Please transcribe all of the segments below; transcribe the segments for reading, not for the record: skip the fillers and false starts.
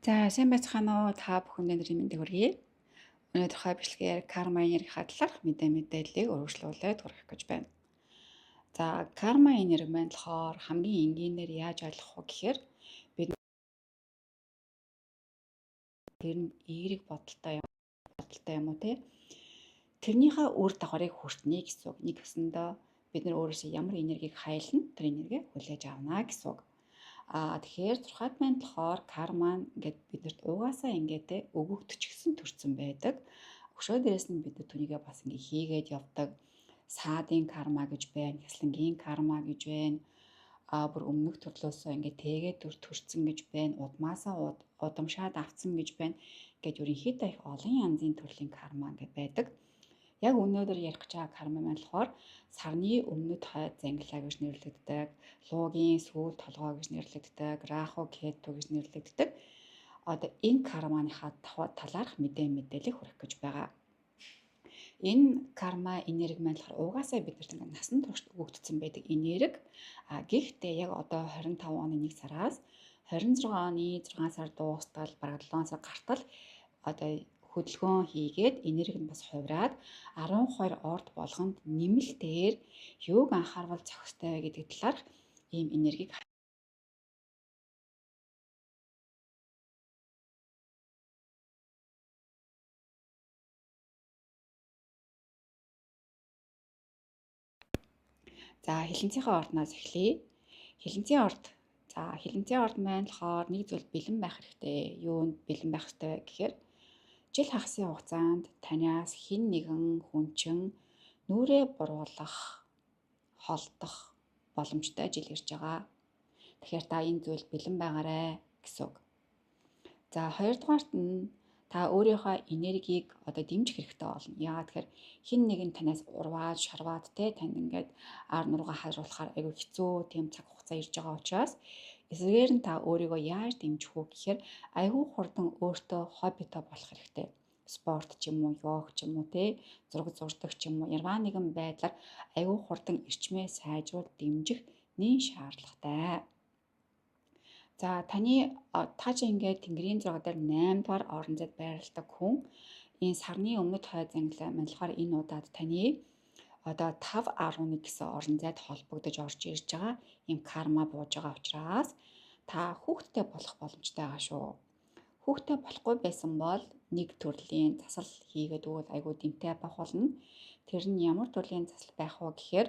За, сайн байцгаана уу? Та бүхэнд өнөөдрийн мэндийг хүргэе. Өнөөдрийнхөө бичлэгээр карма энерги хадлах мэдээллийг өргөжлүүлээд хүргэх гэж байна. За, карма энерги маань болохоор хамгийн энгийнээр яаж ойлгох вэ гэхээр бид тэр нь эерэг бодолтой юм уу те? Тэрнийхээ үр дагаврыг хүртнэ гэсэн үг. Нэг гэсэндээ бид нар өөрөөсөө ямар энергийг хайлна, тэр энергийг хүлээж авна гэсэн үг. Тэгэхээр турхайд маань болохоор карма ингээд биднэрт угаасаа ингээд өгөгдчихсэн төрсэн байдаг. Өшөө дээрээс нь бид түүнийгээ бас ингээд хийгээд явдаг. Саадын карма гэж байна, хяслангийн карма гэж байна. Бүр өмнөх төрлөөсөө ингээд тэгээд төрсөн гэж байна. Удмаасаа удамшаад авцсан гэж байна. Ингээд ерөнхийдөө их олон янзын төрлийн карма ингээд байдаг. Яг өнөөдөр ярих гэж байгаа карма маань болохоор сарны өмнөд хойд зангилаа гэж нэрлэгддэг, луугийн сүүл толгой гэж нэрлэгддэг, раху кету гэж нэрлэгддэг. Одоо энэ карманыхаа талаарх мэдээллийг хүргэх гэж байгаа. Энэ карма энерги маань болохоор угаасаа бидэрт ингээд насан турш өгөгдсөн байдаг энерги. Гэхдээ яг одоо 25 оны 1 сараас 26 оны 6 сар дуустал бараг 7 сар гартал одоо хөдөлгөөн хийгээд энерги нь бас хувраад 12 орд болгонд нэмэлтээр юуг анхаарвал зохистой вэ гэдэг талаарх ийм энергийг За, хилэнцгийнхээ ордноос эхлэе. Хилэнцгийн орд. За, хилэнцгийн орд маань болохоор нэг зүйл бэлэн байх хэрэгтэй. Юунд бэлэн байх хэрэгтэй вэ гэхээр жил хагасын хугацаанд танаас хэн нэгэн хүнчин нүрээ буруулах, холдох боломжтой жил ирж байгаа. Тэгэхээр та энэ зүйл бэлэн байгаарай гэсэн үг. За, хоёрдугаарт нь та өөрийнхөө энергийг одоо дэмжих хэрэгтэй болно. Яагаад тэгэхээр хэн нэгэн танаас урваад, шарваад танд ингээд ар нургаа харуулахаар айгүй хэцүү тийм цаг хугацаа ирж байгаа учраас эсвэгээр нь та өөрийгөө яаж дэмжих вэ гэхээр айгүй хурдан өөртөө хоббитой болох хэрэгтэй. Спорт ч юм уу, йог ч юм уу зураг зурдаг ч юм уу, ярваа нэгэн байдлаар айгүй хурдан эрчмээ сайжруулж дэмжих нэн шаардлагатай. За, та чи ингээд тэнгэрийн зураг дээр 8 дугаар орон зайд байрладаг хүн. Энэ сарны өмнөд хойд зангилаа маань болохоор энэ удаад таны одоо 5.11 гэсэн орон зайд холбогдож орж ирж байгаа ийм карма бууж байгаа учраас та хүүхдтэй болох боломжтой байгаа шүү. Хүүхдтэй болохгүй байсан бол нэг төрлийн засал хийгээд өгвөл айгүй дэмтэй байх болно. Тэр нь ямар төрлийн засал байх вэ гэхээр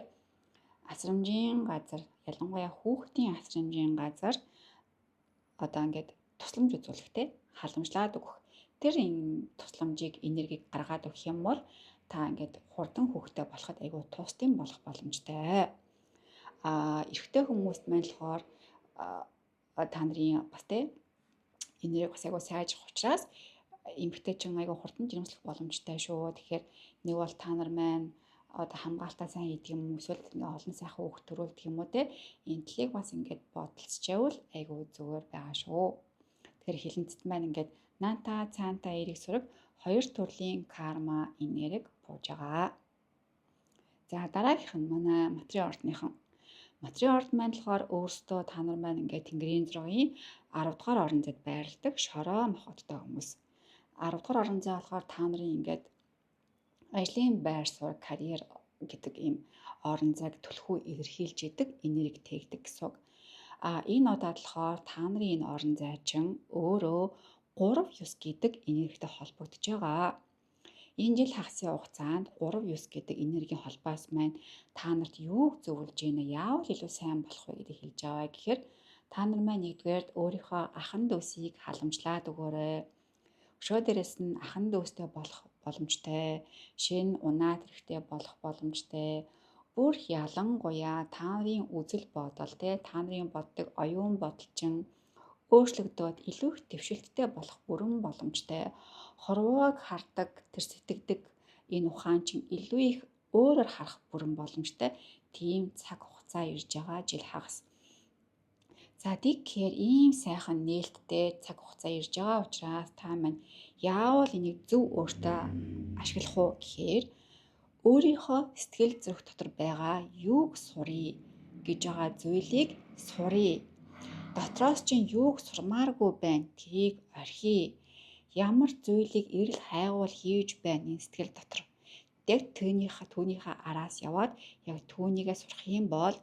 асрамжийн газар, ялангуяа хүүхдийн асрамжийн газар одоо ингээд тусламж үзүүлэхтэй халамжлаад өгөх. Тэр энэ тусламжийг энергийг гаргаад өгөх юм бол та ингээд хурдан хүүхдтэй болоход айгүй тусдын болох боломжтой. Эрэгтэй хүмүүст маань болохоор та нарын бас энерги бас айгүй сайжрах учраас эмэгтэйчин айгүй хурдан жирэмслэх боломжтой шүү. Тэгэхээр нэг бол та нар маань одоо хамгаалтаа сайн хийдэг юм уу, эсвэл олон сайхан хүүхд төрүүлдэг юм уу энэ талыг бас ингээд бодолцчихвал айгүй зүгээр байгаа шүү. Тэгэхээр хилэнцэд маань ингээд наанта цаанта эриг сураг хоёр төрлийн карма энерги бууж байгаа. За, дараагийнх нь манай материал ордныхан. Материал орд маань болохоор өөрсдөө та нар маань ингээд тэнгэрийн зургийн 10 дугаар орон зайд байрладаг шороо мохоттой хүмүүс. 10 дугаар орон зай болохоор та нарын ингээд ажлын байр суурь, карьер гэдэг ийм орон зайг түлхүү илэрхийлж идэг энерги тээгдэг гэсэн үг. Энэ удаад болохоор та нарын энэ орон зай чинь өөрөө 3-9 гэдэг энергитэй холбогдож байгаа. Энэ жил хагасын хугацаанд 3-9 гэдэг энергийн холбоос маань та нарт юуг зөвлөж байна, яавал илүү сайн болох вэ гэдгийг хэлж аваа гэхээр та нар маань нэгдүгээр өөрийнхөө ахан дүүсийг халамжлаад өгөөрэй. Өшөө дээрээс нь ахан дүүстэй болох боломжтой, шинэ унаад хэрэгтэй болох боломжтой. Бүр ялангуяа та нарын үзэл бодол та нарын боддог оюун бодолчин өөрчлөгдөөд илүү их дэвшилттэй болох бүрэн боломжтой. Хорвоог хардаг, тэр сэтгэдэг энэ ухаан чинь илүү их өөрөөр харах бүрэн боломжтой. Тийм цаг хугацаа ирж байгаа жил хагас. За, тэгэхээр ийм сайхан нээлттэй цаг хугацаа ирж байгаа учраас та маань яавал энийг зөв өөртөө ашиглах уу гэхээр өөрийнхөө сэтгэл зүрх дотор байгаа юуг сурыг гэж байгаа зүйлийг сурыг. Дотроос чинь юуг сурмааргүй байна. Тгийг орхий. Ямар зүйлийг эрэл хайгуул хийж байна энэ сэтгэл дотор. Яг түүнийхээ араас яваад яг түүнийгээ сурах юм бол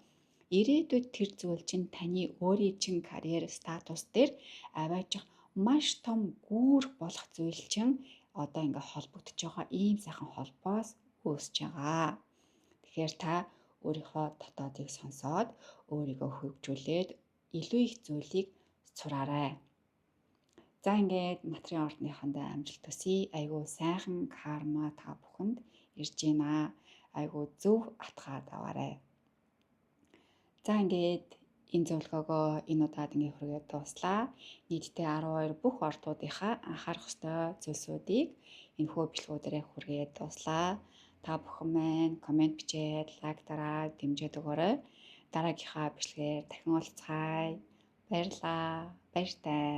ирээдүйд тэр зүйл чинь таны өөрийн чинь карьер статус дээр аваачих маш том гүүр болох зүйл чинь одоо ингээ холбогдож байгаа ийм сайхан холбоос үүсэж байгаа. Тэгэхээр та өөрийнхөө дотоодыг сонсоод өөрийгөө хөгжүүлээд илүү их зүйлийг сураарай. За ингээд материалын ордныхандаа амжилт төсөй. Айгуу сайхан карма та бүхэнд ирж байна. Айгуу зөв атгаад аваарай. За ингээд энэ зөвлөгөөгөө энэ удаад ингээд хүргээд дуслаа. Нийтдээ 12 бүх ордуудынхаа анхаарах ёстой зүйлсүүдийг энэхүү бичлэгүүдээр хүргээд дуслаа. Та бүхэн маань комент бичээд лайк дараад дэмжиж өгөөрэй. Дараагийнхаа бичлэгээр дахин уулзцаая. Баярлалаа. Баяртай.